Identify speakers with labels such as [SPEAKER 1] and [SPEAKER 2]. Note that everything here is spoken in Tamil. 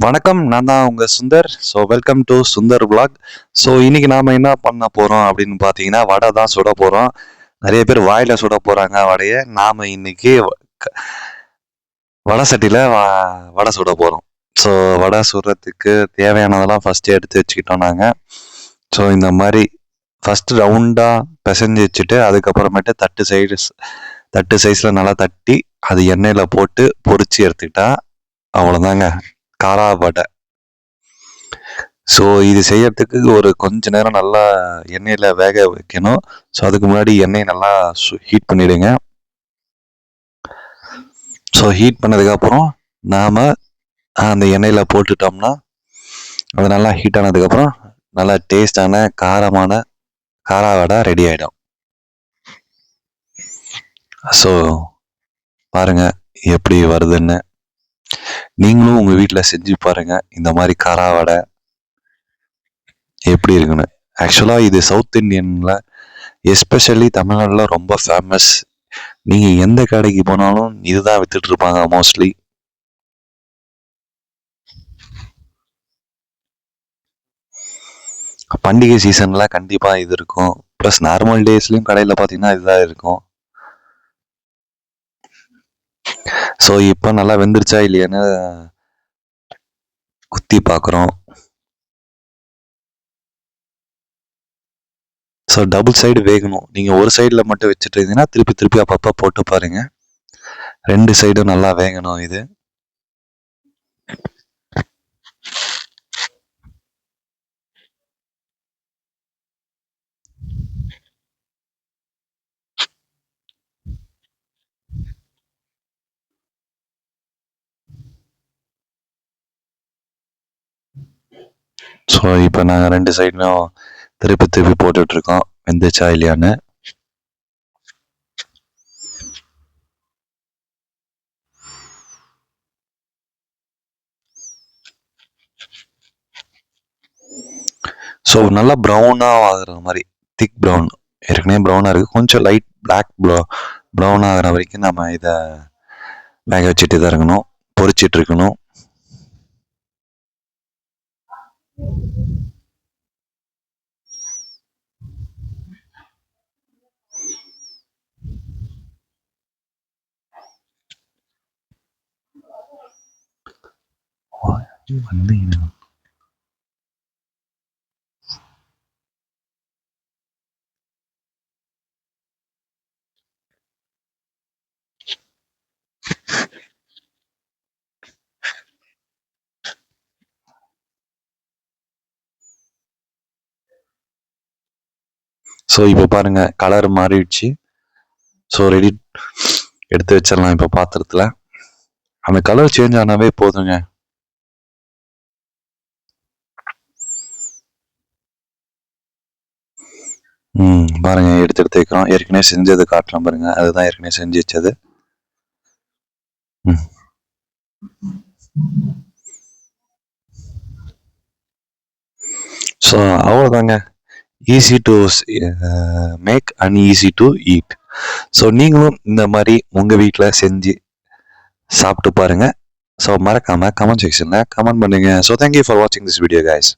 [SPEAKER 1] வணக்கம். நான் தான் உங்க Sundar. So welcome to Sundar vlog. So இன்னைக்கு நாம என்ன பண்ண போறோம் அப்படின்னு பார்த்தீங்கன்னா, வடை தான் சுட போறோம். நிறைய பேர் வாயில சுட போறாங்க வடைய. நாம இன்னைக்கு க- வடை சட்டியில வடை சுட போறோம். ஸோ வடை சுடுறதுக்கு தேவையானதெல்லாம் ஃபர்ஸ்ட் எடுத்து வச்சுக்கிட்டோம் நாங்க. ஸோ இந்த மாதிரி ஃபர்ஸ்ட் ரவுண்டா பிசைஞ்சு வச்சுட்டு அதுக்கப்புறமேட்டு தட்டு சைஸ்ல நல்லா தட்டி அது எண்ணெயில போட்டு பொரிச்சு எடுத்துக்கிட்டா அவ்வளோதாங்க, காரா வடை. ஸோ இது செய்யறதுக்கு ஒரு கொஞ்ச நேரம் நல்லா எண்ணெயில் வேக வைக்கணும். ஸோ அதுக்கு முன்னாடி எண்ணெய் நல்லா ஹீட் பண்ணிடுங்க. ஸோ ஹீட் பண்ணதுக்கப்புறம் நாம் அந்த எண்ணெயில் போட்டுட்டோம்னா அது நல்லா ஹீட் ஆனதுக்கப்புறம் நல்லா டேஸ்டான காரா வடை ரெடி ஆகிடும். ஸோ பாருங்க எப்படி வருதுன்னு. நீங்களும் உங்கள் வீட்டில் செஞ்சு பாருங்க இந்த மாதிரி காரா வடை எப்படி இருக்குன்னு. ஆக்சுவலாக இது சவுத் இந்தியனில் எஸ்பெஷலி தமிழ்நாட்டில் ரொம்ப ஃபேமஸ். நீங்கள் எந்த கடைக்கு போனாலும் இதுதான் வித்துட்டு இருப்பாங்க மோஸ்ட்லி. பண்டிகை சீசனில் கண்டிப்பாக இது இருக்கும். ப்ளஸ் நார்மல் டேஸ்லையும் கடையில் பார்த்தீங்கன்னா இதுதான் இருக்கும். ஸோ இப்போ நல்லா வெந்துருச்சா இல்லையான்னு குத்தி பார்க்குறோம். ஸோ டபுள் சைடு வேகணும். நீங்கள் ஒரு சைடில் மட்டும் வச்சுட்டு இருந்தீங்கன்னா திருப்பி திருப்பி அப்பப்போ போட்டு பாருங்க. 2 சைடும் நல்லா வேகணும் இது. ஸோ இப்போ நாங்கள் 2 சைடும் திருப்பி திருப்பி போட்டுட்டு இருக்கோம் வெந்துச்சா இல்லையான்னு. ஸோ நல்லா ப்ரௌனாக ஆகுற மாதிரி, திக் ப்ரௌன், ஏற்கனவே ப்ரௌனாக இருக்குது, கொஞ்சம் லைட் பிளாக் ப்ரௌன் ஆகிற வரைக்கும் நம்ம இதை வேக வச்சுட்டு தான் இருக்கணும், பொரிச்சிட்டு இருக்கணும். வந்து ஸோ இப்போ பாருங்க கலர் மாறிடுச்சு. ஸோ ரெடி எடுத்து வச்சிடலாம். இப்போ பாத்திரத்தில் அந்த கலர் சேஞ்ச் ஆனாவே போதுங்க. பாருங்க எடுத்து வைக்கிறோம். ஏற்கனவே செஞ்சது காட்டுறோம் பாருங்க, அதுதான் ஏற்கனவே செஞ்சு வச்சது. ஸோ அவ்வளோதாங்க, easy to make and easy to eat. So நீங்களும் இந்த மாதிரி உங்கள் வீட்டில் செஞ்சு சாப்பிட்டு பாருங்க. ஸோ மறக்காம கமெண்ட் செக்ஷனில் கமெண்ட் பண்ணுங்க. ஸோ தேங்க்யூ ஃபார் வாட்சிங் திஸ் வீடியோ கைஸ்.